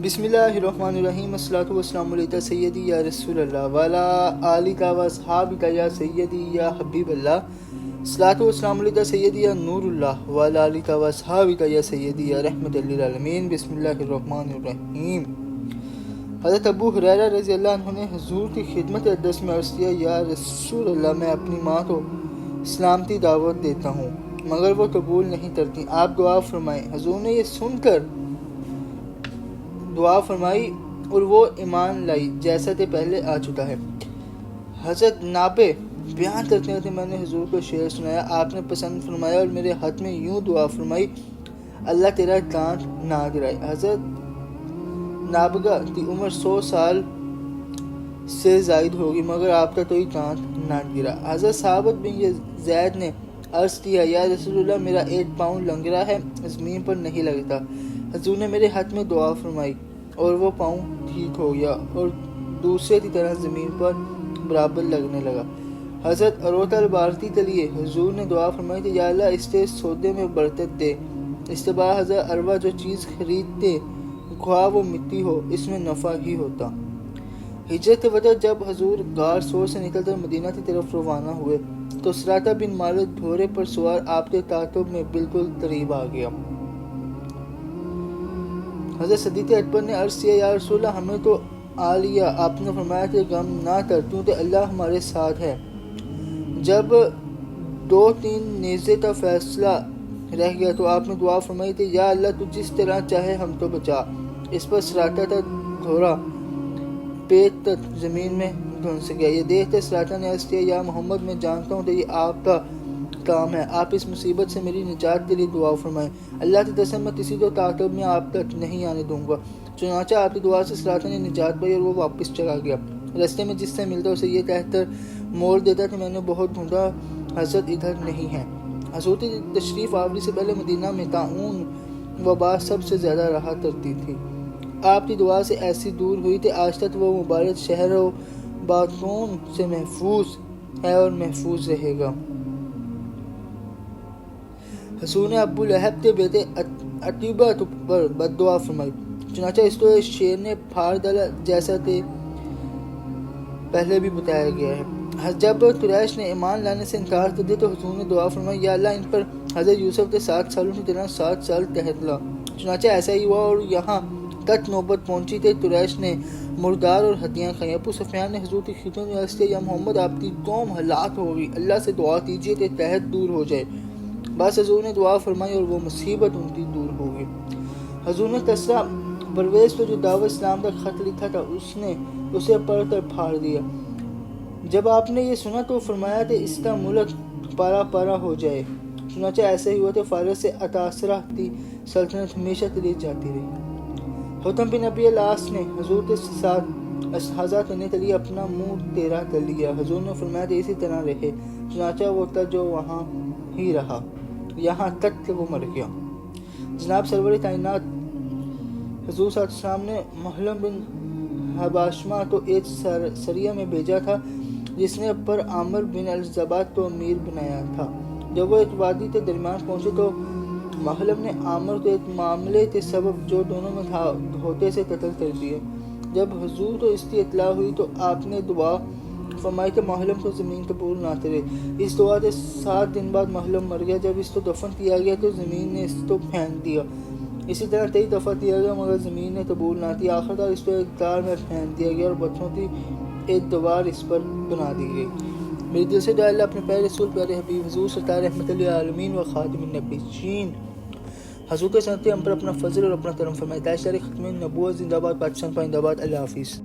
بسم اللہ الرحمن الرحیم، الصلاۃ والسلام علیک سیدی یا رسول اللہ وعلی آلک و اصحابک یا سیدی یا حبیب اللہ، الصلاۃ والسلام علیک سیدی یا نور اللہ وعلی آلک و اصحابک یا سیدی یا رحمت للعالمین۔ بسم اللہ الرحمن الرحیم۔ حضرت ابو ہریرہ رضی اللہ عنہ نے حضور کی خدمت اقدس میں عرض کیا، یا رسول اللہ، میں اپنی ماں کو اسلام کی دعوت دیتا ہوں مگر وہ قبول نہیں کرتی، آپ دعا فرمائیں۔ حضور نے یہ سن کر دعا فرمائی اور وہ ایمان لائی جیسا کہ پہلے آ چکا ہے۔ حضرت نابے بیان کرتے ہیں، میں نے حضور کو شعر سنایا، آپ نے پسند فرمایا اور میرے ہاتھ میں یوں دعا فرمائی، اللہ تیرا کانٹ نہ گرائے۔ حضرت نابغہ کی عمر 100 سال سے زائد ہوگی مگر آپ کا کوئی کانٹ نہ گرا۔ حضرت ثابت بن زید نے عرض کیا، یا رسول اللہ، میرا 1 پاؤں لنگڑا ہے، زمین پر نہیں لگتا۔ حضور نے میرے ہاتھ میں دعا فرمائی اور وہ پاؤں ٹھیک ہو گیا اور دوسرے کی طرح زمین پر برابر لگنے لگا۔ حضرت عروہ البارقی کے لیے حضور نے دعا فرمائی کہ یا اللہ، اس کے سودے میں برکت دے۔ اس کے بعد حضرت عروہ جو چیز خریدتے خواہ وہ مٹی ہو، اس میں نفع ہی ہوتا۔ ہجرت کے وقت جب حضور غار سور سے نکل کر مدینہ کی طرف روانہ ہوئے تو سراقہ بن مالک گھوڑے پر سوار آپ کے تعاقب میں بالکل قریب آ گیا۔ حضرت صدیق اکبر نے عرض کیا، یا رسول اللہ، ہمیں تو آ لیا۔ آپ نے فرمایا کہ غم نہ کر، کیونکہ اللہ ہمارے ساتھ ہے۔ جب 2-3 نیزے کا فیصلہ رہ گیا تو آپ نے دعا فرمائی کہ یا اللہ، تو جس طرح چاہے ہم کو بچا۔ اس پر سراقہ کا گھوڑا پیٹ تک زمین میں دھنس گیا۔ یہ دیکھ کر سراقہ نے عرض کیا، یا محمد، میں جانتا ہوں کہ یہ آپ کا کام ہے، آپ اس مصیبت سے میری نجات کے لیے دعا فرمائیں۔ اللہ کی قسم، میں کسی کو تعاقب میں آپ تک نہیں آنے دوں گا۔ چنانچہ آپ کی دعا سے سراقہ نے نجات پائی اور وہ واپس چلا گیا۔ راستے میں جس سے ملتا اسے یہ کہہ کر موڑ دیتا کہ میں نے بہت ڈھونڈا، حضرت ادھر نہیں ہے۔ حضور کی تشریف آوری سے پہلے مدینہ میں طاعون وبا سب سے زیادہ رہا کرتی تھی۔ آپ کی دعا سے ایسی دور ہوئی کہ آج تک وہ مبارک شہر و باطون سے محفوظ ہے اور محفوظ رہے گا۔ حضور نے ابو لہب کے بیٹے عتیبہ پر بد دعا فرمائی، چنانچہ اس کو شیر نے پھاڑ ڈالا جیسا کہ پہلے بھی بتایا گیا ہے۔ جب قریش نے ایمان لانے سے انکار کر دیا تو حضور نے دعا فرمائی، یا اللہ، ان پر حضرت یوسف کے 7 سالوں کی طرح 7 سال قحط لا۔ چنانچہ ایسا ہی ہوا اور یہاں تک نوبت پہنچی کہ قریش نے مردار اور ہڈیاں کھائیں۔ ابو سفیان نے حضور کی خدمت میں عرض کیا، یا محمد، آپ کی قوم ہلاک ہوگی، اللہ سے دعا کیجیے کہ قحط دور ہو جائے۔ بس حضور نے دعا فرمائی اور وہ مصیبت ان کی دور ہو گئی۔ حضور نے کسریٰ پرویز پر جو دعوت اسلام کا خط لکھا تھا اس نے اسے پڑھ کر پھاڑ دیا۔ جب آپ نے یہ سنا تو فرمایا کہ اس کا ملک پارا پارا ہو جائے۔ چنانچہ ایسا ہی ہوا کہ فارس سے اتاسرہ کی سلطنت ہمیشہ کے لیے جاتی رہی۔ حتم بن ابی العاص نے حضور کے ساتھ استہزاء کرنے کے لیے اپنا منہ ٹیڑھا کر لیا۔ حضور نے فرمایا کہ اسی طرح رہے، چنانچہ وہ تھا جو وہاں ہی رہا یہاں تک کہ وہ مر گیا۔ جناب سرور کائنات حضور صلی اللہ علیہ وسلم نے محلم بن حباشمہ کو ایک سریہ میں بھیجا تھا جس نے پر عامر بن الزبات کو امیر بنایا تھا۔ جب وہ ایک وادی کے درمیان پہنچے تو محلم نے عامر کو ایک معاملے کے سبب جو دونوں میں تھا دھوکے سے قتل کر دیا۔ جب حضور کو اس کی اطلاع ہوئی تو آپ نے دعا فرمائی کہ محلم کو زمین قبول نہ کرے۔ اس دعا کے 7 دن بعد محلم مر گیا۔ جب اس کو دفن کیا گیا تو زمین نے اس کو پھینک دیا۔ اسی طرح 23 دفعہ کیا گیا مگر زمین نے قبول نہ کی۔ آخرکار اس کو ایک غار میں پھینک دیا گیا اور بچوں کی ایک دیوار اس پر بنا دی گئی۔ میری دل سے دعا، اللہ اپنے پیارے رسول پیارے حبیب حضور سرکار رحمت للعالمین و خاتم النبیین حضور کے ساتھ ہم پر اپنا فضل اور اپنا کرم فرمائے۔ تاجدار ختم نبوت زندہ باد، پاکستان پائندہ باد۔ اللہ حافظ۔